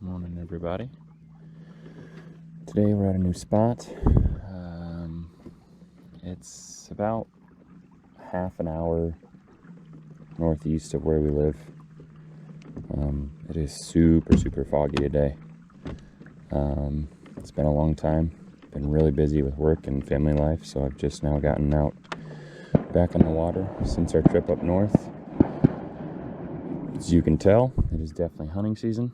Morning, everybody. Today we're at a new spot. It's about half an hour northeast of where we live. It is super foggy today. It's been a long time. Been really busy with work and family life, so I've just now gotten out back on the water since our trip up north. As you can tell, it is definitely hunting season.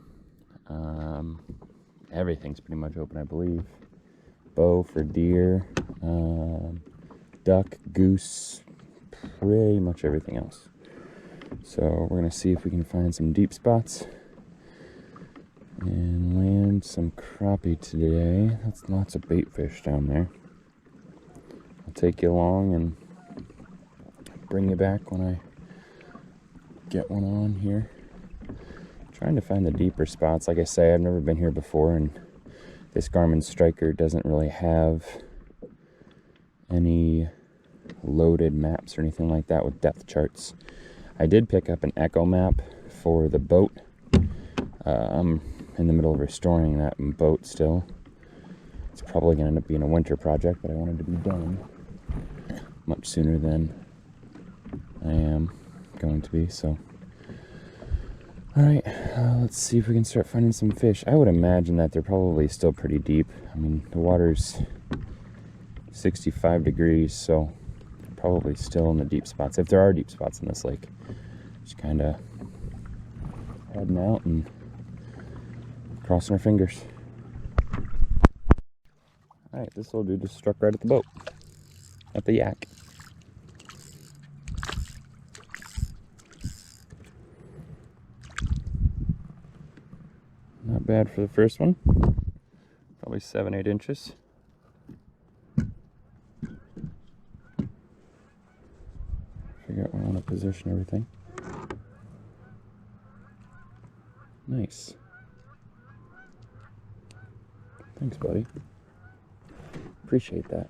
Everything's pretty much open, I believe. Bow for deer, duck, goose, pretty much everything else. So we're gonna see if we can find some deep spots and land some crappie today. That's lots of bait fish down there. I'll take you along and bring you back when I get one on here. Trying to find the deeper spots. Like I say, I've never been here before, and this Garmin Striker doesn't really have any loaded maps or anything like that with depth charts. I did pick up an Echo map for the boat. I'm in the middle of restoring that boat still. It's probably going to end up being a winter project, but I wanted to be done much sooner than I am going to be, so. Alright, let's see if we can start finding some fish. I would imagine that they're probably still pretty deep. I mean, the water's 65 degrees, so probably still in the deep spots. If there are deep spots in this lake, just kind of heading out and crossing our fingers. Alright, this little dude just struck right at the boat, at the yak. Not bad for the first one. Probably 7-8 inches. Figure out where I want to position everything. Nice. Thanks, buddy. Appreciate that.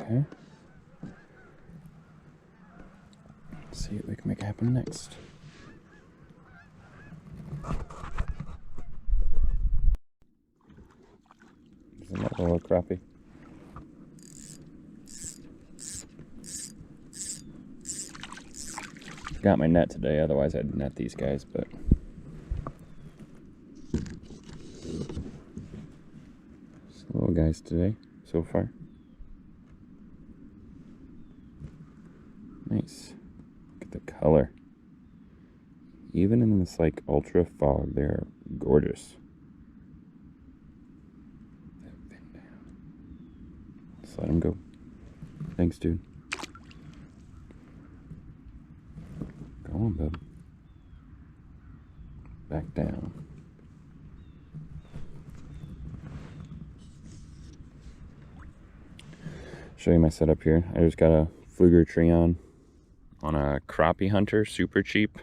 Okay. Let's see what we can make happen next. There's another little crappie. Got my net today, otherwise I'd net these guys, but just little guys today so far. Nice. Look at the color. Even in this like ultra fog, they're gorgeous. Just let him go. Thanks, dude. Go on, bub. Back down. Show you my setup here. I just got a Fluger tree on a Crappie Hunter, super cheap.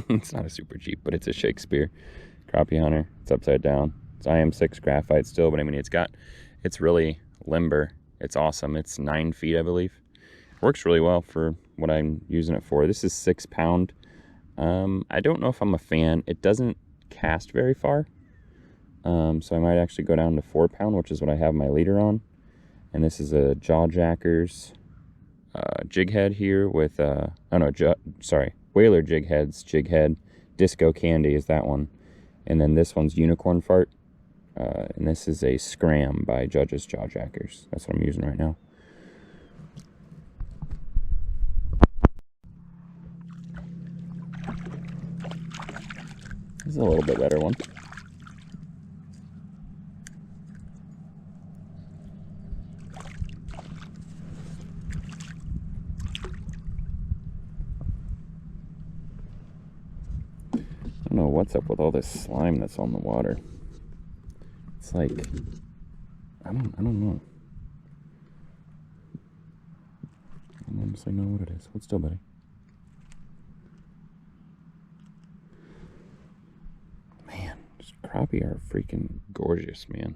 It's not a super cheap, but it's a Shakespeare Crappie Hunter. It's upside down. It's IM6 graphite still, but I mean, it's really limber. It's awesome. It's 9 feet, I believe. Works really well for what I'm using it for. This is 6 pound. I don't know if I'm a fan. It doesn't cast very far. So I might actually go down to 4 pound, which is what I have my leader on. And this is a Jawjackers jig head here with Whaler jig heads, jig head. Disco Candy is that one, and then this one's Unicorn Fart, and this is a Scram by Judge's Jawjackers. That's what I'm using right now. This is a little bit better one. I don't know what's up with all this slime that's on the water. It's like, I don't know. I don't honestly know what it is. Hold still, buddy. Man, crappie are freaking gorgeous, man.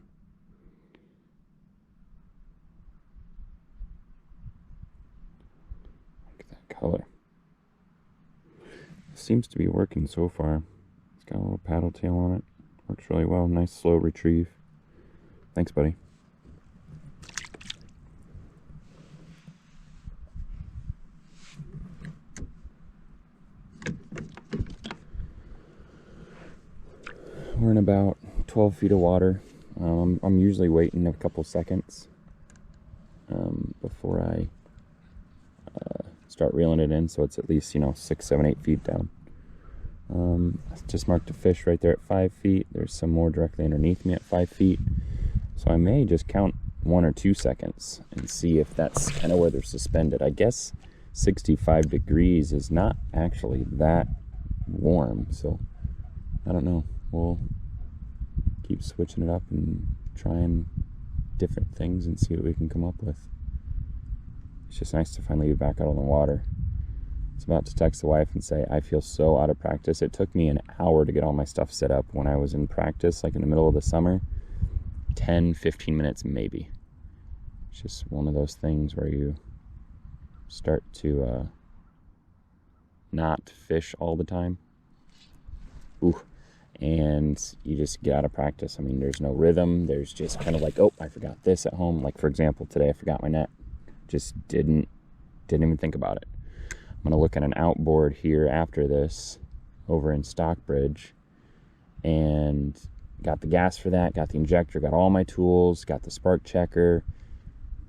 color. Seems to be working so far. It's got a little paddle tail on it. Works really well. Nice slow retrieve. Thanks, buddy. We're in about 12 feet of water. I'm usually waiting a couple seconds before I start reeling it in, so it's at least, 6, 7, 8 feet down. I just marked a fish right there at 5 feet. There's some more directly underneath me at 5 feet. So I may just count 1 or 2 seconds and see if that's kind of where they're suspended. I guess 65 degrees is not actually that warm, so I don't know. We'll keep switching it up and trying different things and see what we can come up with. It's just nice to finally be back out on the water. I was about to text the wife and say, I feel so out of practice. It took me an hour to get all my stuff set up when I was in practice, like in the middle of the summer. 10, 15 minutes maybe. It's just one of those things where you start to not fish all the time. Ooh. And you just get out of practice. I mean, there's no rhythm. There's just kind of like, oh, I forgot this at home. Like, for example, today I forgot my net. Just didn't even think about it. I'm going to look at an outboard here after this over in Stockbridge, and got the gas for that, got the injector, got all my tools, got the spark checker.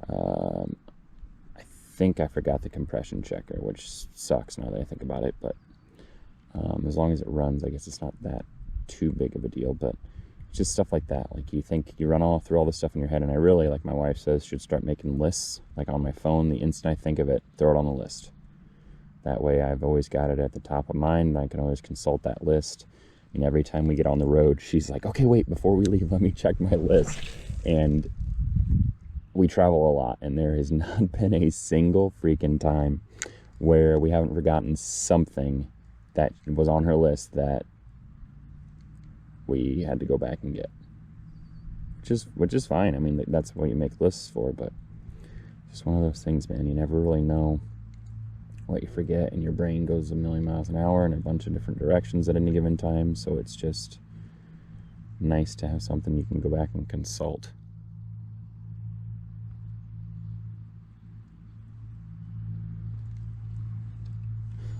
I think I forgot the compression checker, which sucks now that I think about it, but as long as it runs, I guess it's not that too big of a deal. But it's just stuff like that. Like, you think you run all through all this stuff in your head, and I really, like my wife says, should start making lists, like on my phone. The instant I think of it, throw it on the list. That way I've always got it at the top of mind, and I can always consult that list. And every time we get on the road, she's like, okay, wait, before we leave, let me check my list. And we travel a lot, and there has not been a single freaking time where we haven't forgotten something that was on her list that we had to go back and get. Which is fine. I mean, that's what you make lists for, but just one of those things, man. You never really know what you forget, and your brain goes a million miles an hour in a bunch of different directions at any given time. So it's just nice to have something you can go back and consult.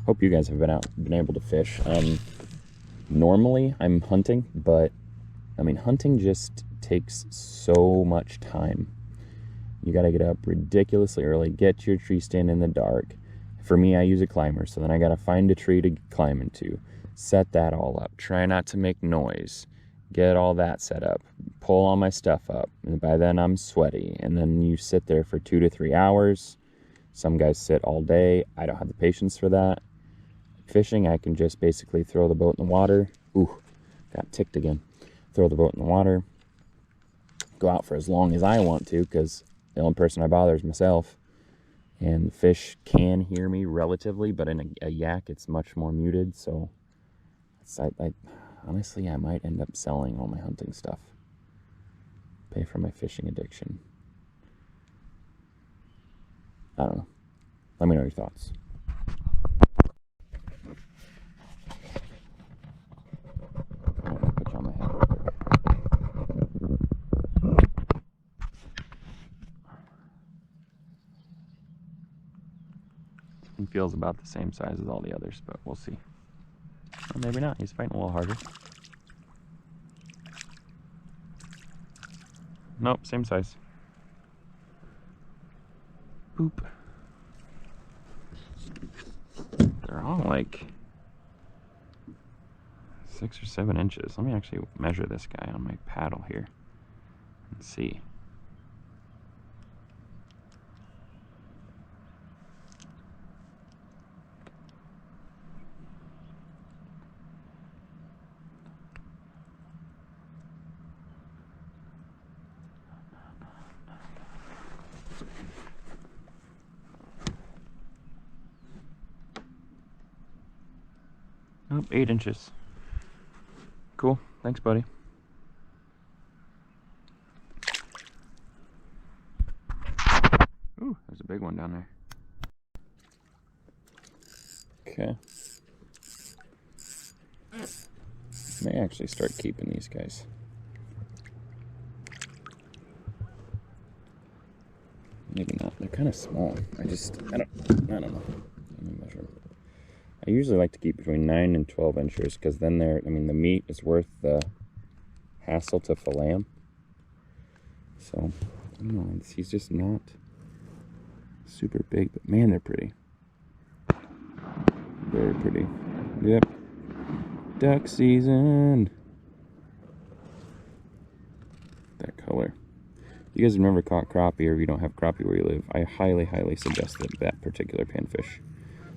Hope you guys have been able to fish. Normally I'm hunting, but I mean, hunting just takes so much time. You got to get up ridiculously early, get your tree stand in the dark. For me, I use a climber, so then I got to find a tree to climb into, set that all up, try not to make noise, get all that set up, pull all my stuff up, and by then I'm sweaty. And then you sit there for 2 to 3 hours. Some guys sit all day. I don't have the patience for that. Fishing, I can just basically throw the boat in the water. Ooh, got ticked again. Throw the boat in the water, go out for as long as I want to, because the only person I bother is myself. And the fish can hear me relatively, but in a yak, it's much more muted. So honestly, I might end up selling all my hunting stuff. Pay for my fishing addiction. I don't know. Let me know your thoughts. I'm gonna put you on my head real quick. He feels about the same size as all the others, but we'll see. Or maybe not. He's fighting a little harder. Nope, same size. Boop. They're all like 6 or 7 inches. Let me actually measure this guy on my paddle here and see. Nope, 8 inches. Cool. Thanks, buddy. Ooh, there's a big one down there. Okay. May actually start keeping these guys. Maybe not. They're kind of small. I don't know. Let me measure them. I usually like to keep between 9 and 12 inches because then the meat is worth the hassle to fillet them. So, I don't know. He's just not super big, but man, they're pretty. Very pretty. Yep. Duck season. That color. If you guys have never caught crappie, or if you don't have crappie where you live, I highly, highly suggest that particular panfish.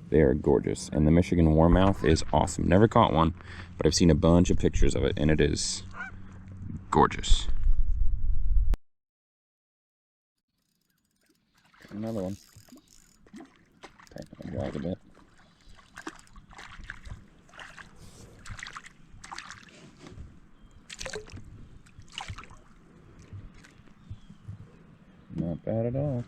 They are gorgeous, and the Michigan warmouth is awesome. Never caught one, but I've seen a bunch of pictures of it, and it is gorgeous. Another one. Tighten my drag a bit. Not bad at all.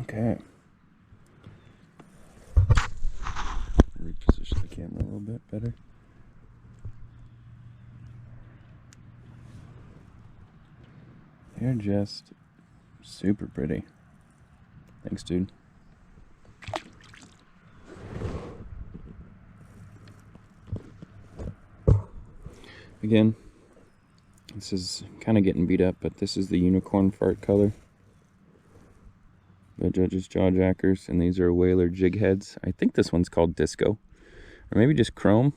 Okay. Reposition the camera a little bit better. They're just super pretty. Thanks, dude. Again, this is kind of getting beat up, but this is the unicorn fart color. The Judge's Jawjackers, and these are Whaler jig heads. I think this one's called Disco, or maybe just Chrome.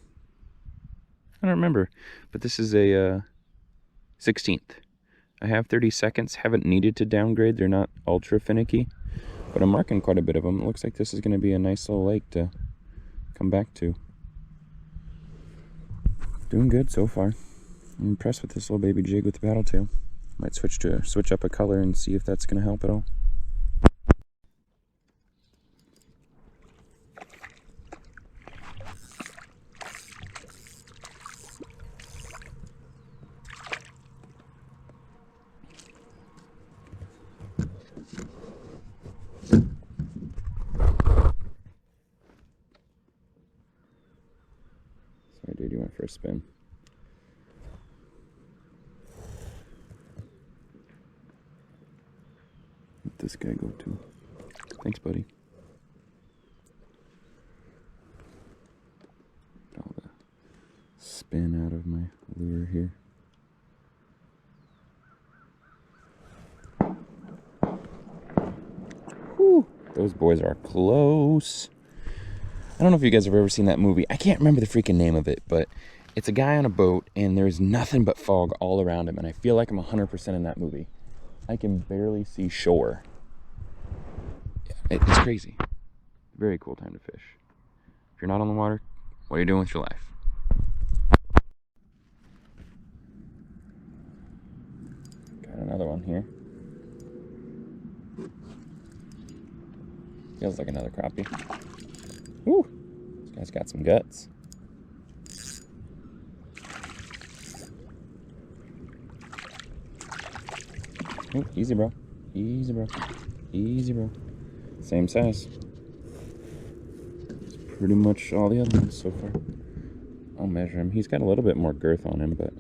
I don't remember, but this is a 16th. I have 30 seconds, haven't needed to downgrade. They're not ultra finicky, but I'm marking quite a bit of them. It looks like this is going to be a nice little lake to come back to. Doing good so far. I'm impressed with this little baby jig with the paddle tail. Might switch up a color and see if that's going to help at all. So I did do my first spin. Let this guy go too. Thanks, buddy. Get all the spin out of my lure here. Whew, those boys are close. I don't know if you guys have ever seen that movie. I can't remember the freaking name of it, but it's a guy on a boat and there's nothing but fog all around him, and I feel like I'm 100% in that movie. I can barely see shore. It's crazy. Very cool time to fish. If you're not on the water, what are you doing with your life? Got another one here. Feels like another crappie. Woo! This guy's got some guts. Ooh, easy, bro. Easy, bro. Easy, bro. Same size. It's pretty much all the other ones so far. I'll measure him. He's got a little bit more girth on him, but...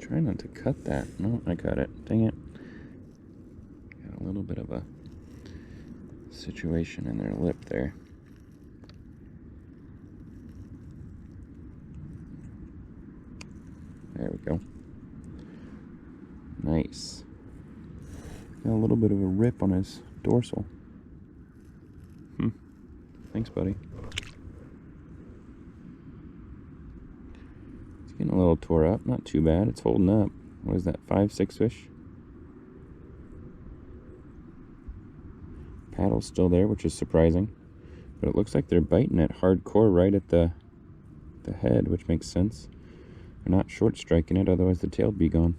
Try not to cut that. No, I got it. Dang it. Got a little bit of a situation in their lip there. There we go. Nice. Got a little bit of a rip on his dorsal. Thanks, buddy. Getting a little tore up, not too bad. It's holding up. What is that, 5, 6 fish? Paddle's still there, which is surprising. But it looks like they're biting it hardcore right at the head, which makes sense. We're not short striking it, otherwise the tail would be gone.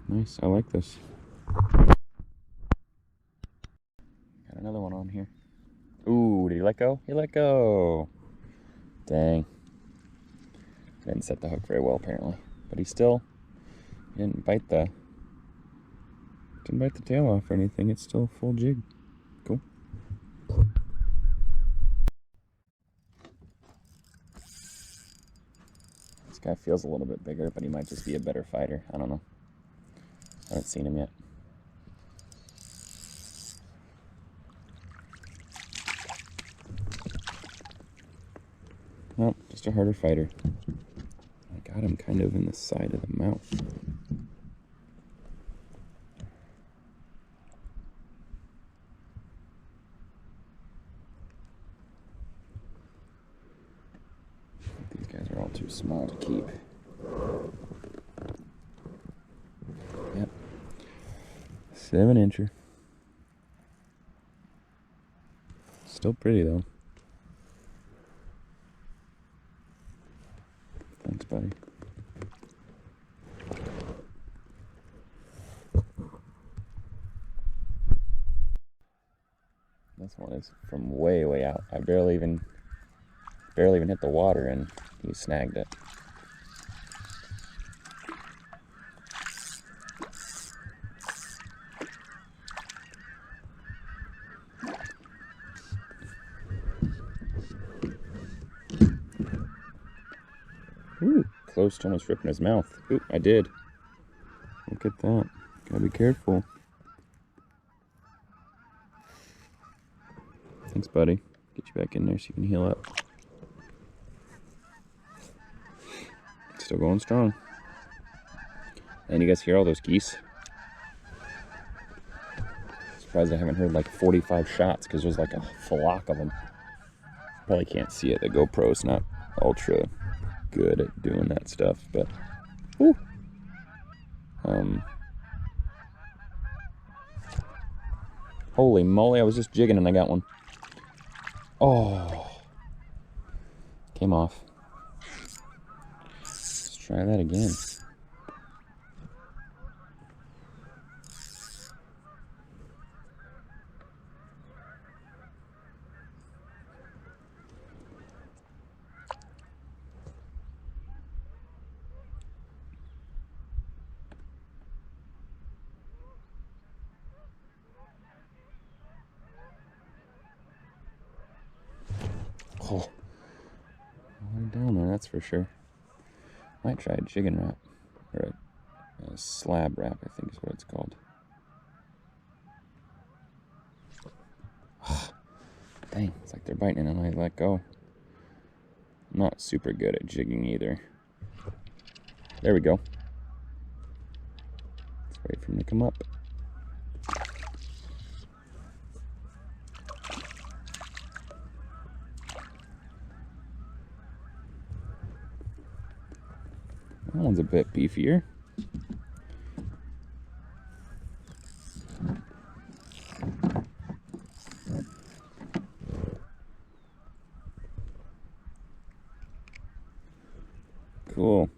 Nice, I like this. Got another one on here. Ooh, did he let go? He let go. Dang. Didn't set the hook very well apparently. But he didn't bite the tail off or anything. It's still a full jig. Cool. This guy feels a little bit bigger, but he might just be a better fighter. I don't know. I haven't seen him yet. Nope, just a harder fighter. I got him kind of in the side of the mouth. These guys are all too small to keep. Yep. 7-incher. Still pretty though. Thanks, buddy. This one is from way, way out. I barely even hit the water and he snagged it. Ooh, close to almost ripping his mouth. Ooh, I did. Look at that. Gotta be careful. Thanks, buddy. Get you back in there so you can heal up. Still going strong. And you guys hear all those geese? Surprised I haven't heard like 45 shots because there's like a flock of them. Probably can't see it. The GoPro's not ultra good at doing that stuff, but whew. Holy moly, I was just jigging and I got one. Oh, came off. Let's try that again. Oh, way down there, that's for sure. Might try a jigging wrap, or a slab wrap, I think is what it's called. Dang, it's like they're biting and I let go. I'm not super good at jigging either. There we go. Let's wait for him to come up. That one's a bit beefier. Cool.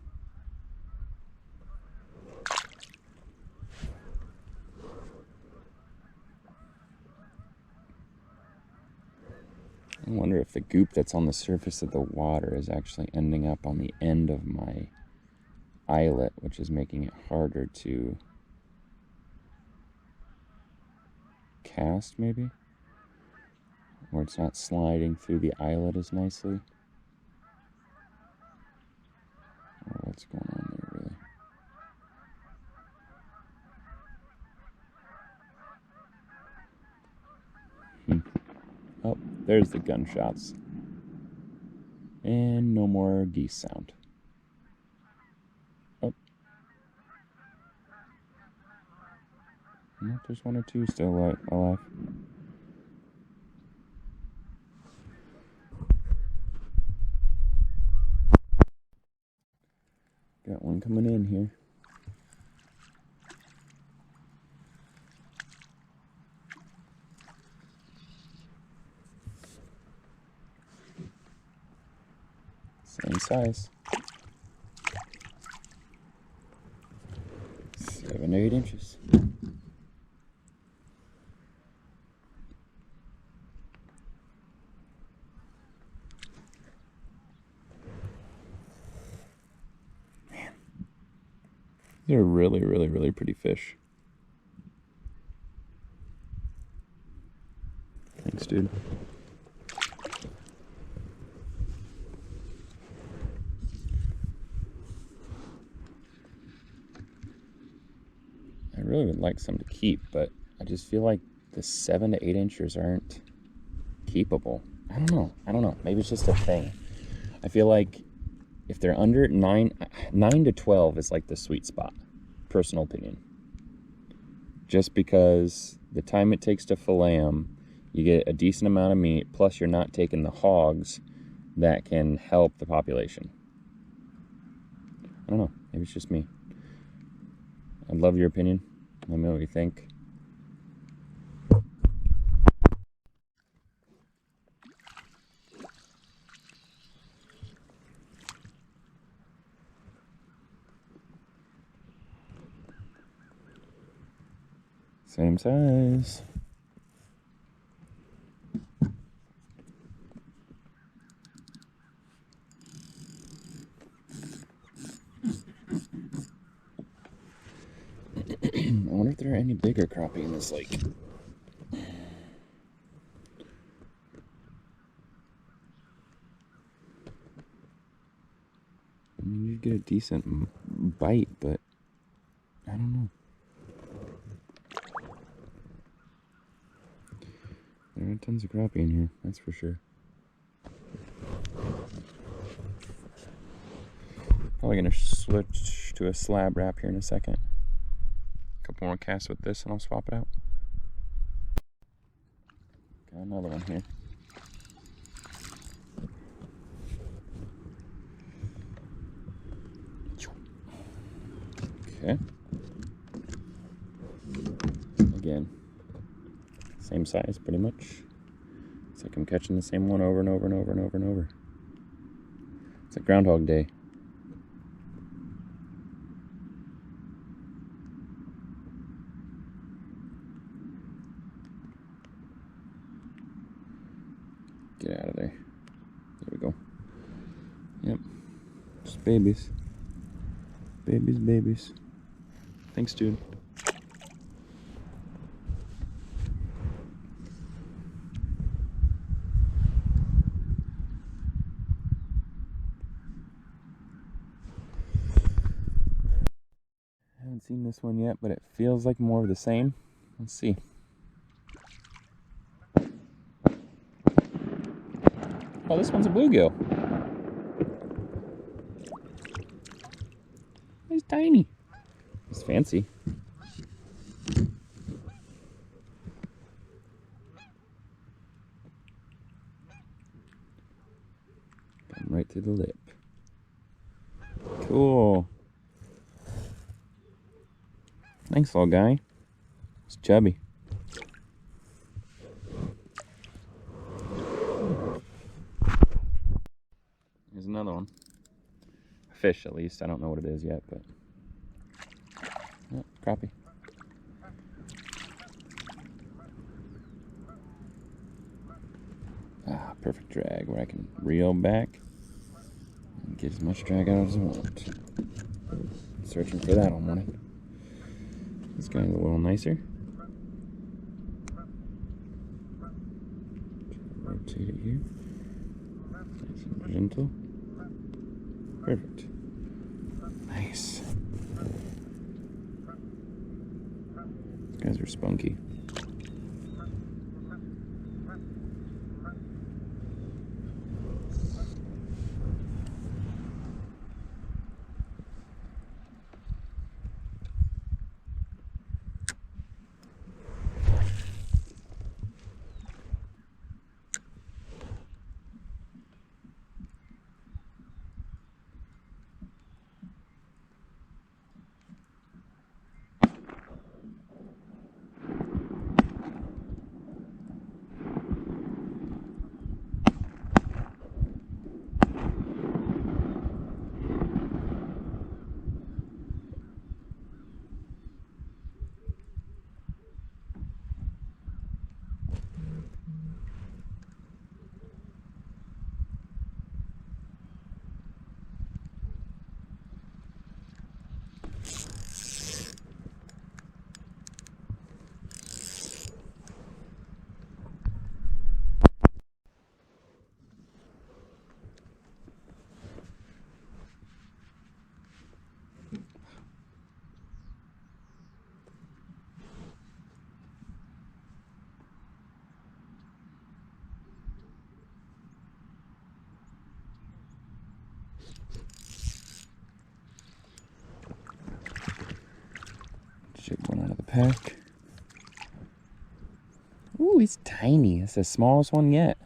I wonder if the goop that's on the surface of the water is actually ending up on the end of my eyelet, which is making it harder to cast, maybe? Or it's not sliding through the eyelet as nicely. Or what's going on there, really? Oh, there's the gunshots. And no more geese sound. Oh. No, there's one or two still alive. Got one coming in here. Same size. under 8 inches. Man, they're really, really, really pretty fish. Thanks, dude. I really would like some to keep, but I just feel like the 7 to 8 inchers aren't keepable. I don't know. Maybe it's just a thing. I feel like if they're under 9 to 12 is like the sweet spot. Personal opinion. Just because the time it takes to fillet them, you get a decent amount of meat, plus you're not taking the hogs that can help the population. I don't know. Maybe it's just me. I'd love your opinion. Let me know what you think. Same size. I wonder if there are any bigger crappie in this lake. I mean, you'd get a decent bite, but I don't know. There are tons of crappie in here, that's for sure. Probably gonna switch to a slab wrap here in a second. A couple more casts with this and I'll swap it out. Got another one here. Okay. Again, same size pretty much. It's like I'm catching the same one over and over and over and over and over. It's like Groundhog Day. Get out of there. There we go. Yep. Just babies. Babies, babies. Thanks, dude. I haven't seen this one yet, but it feels like more of the same. Let's see. Oh, this one's a bluegill. He's tiny. He's fancy. Come right through the lip. Cool. Thanks, little guy. It's chubby. Here's another one. A fish, at least. I don't know what it is yet, but... Yep, crappie. Ah, perfect drag where I can reel back and get as much drag out as I want. Searching for that all morning. This guy's a little nicer. Rotate it here. Nice and gentle. Perfect. Nice. These guys are spunky. Jig one out of the pack. Ooh, he's tiny. It's the smallest one yet.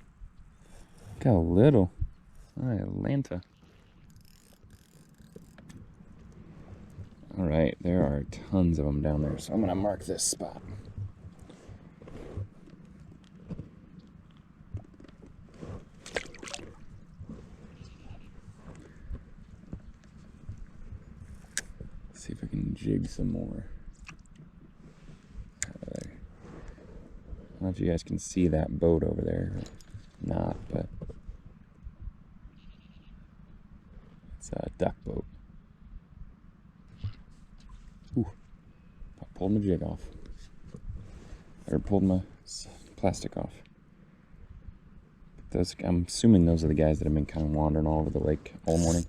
Look how little. Atlanta. All right, there are tons of them down there, so I'm gonna mark this spot. Let's see if I can jig some more. I don't know if you guys can see that boat over there or not, but it's a duck boat. Ooh, I pulled my jig off. Or pulled my plastic off. Those, I'm assuming those are the guys that have been kind of wandering all over the lake all morning.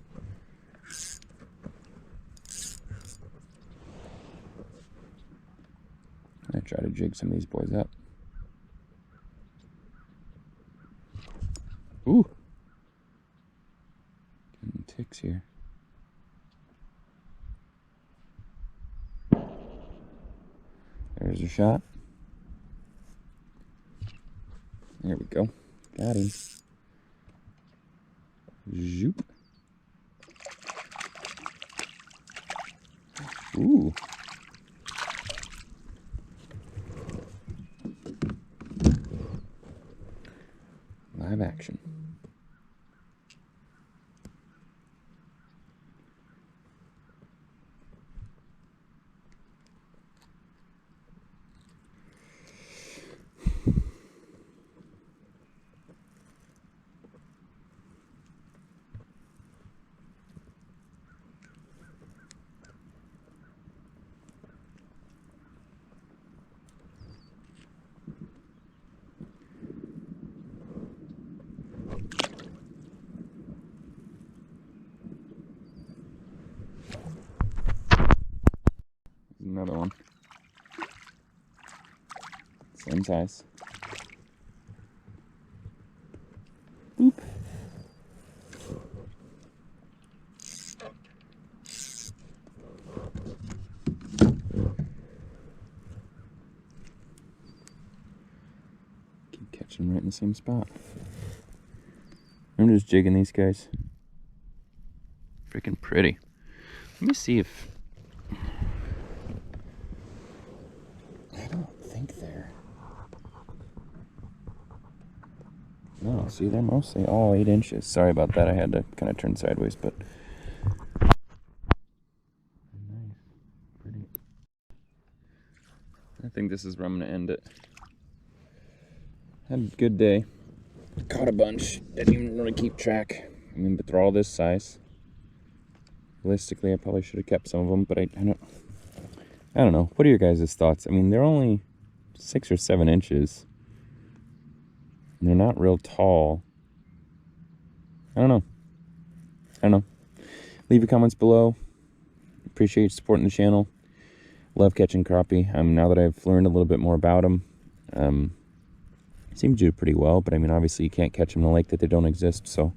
I'm gonna try to jig some of these boys up. Ooh. Getting ticks here. There's a shot. There we go. Got him. Zoop. Ooh. Live action. Another one. Same size. Boop. Keep catching right in the same spot. I'm just jigging these guys. Freaking pretty. Let me see if... I don't think they're... No, see, they're mostly all 8 inches. Sorry about that. I had to kind of turn sideways, but... Nice. Pretty. I think this is where I'm going to end it. Had a good day. Caught a bunch. Didn't even really keep track. I mean, but they're all this size. Realistically, I probably should have kept some of them, but I don't know. What are your guys' thoughts? I mean, they're only 6 or 7 inches. And they're not real tall. I don't know. Leave your comments below. Appreciate you supporting the channel. Love catching crappie. Now that I've learned a little bit more about them, seem to do pretty well. But I mean, obviously you can't catch them in a lake that they don't exist. So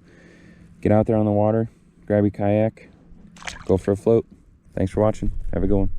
get out there on the water, grab your kayak, go for a float. Thanks for watching. Have a good one.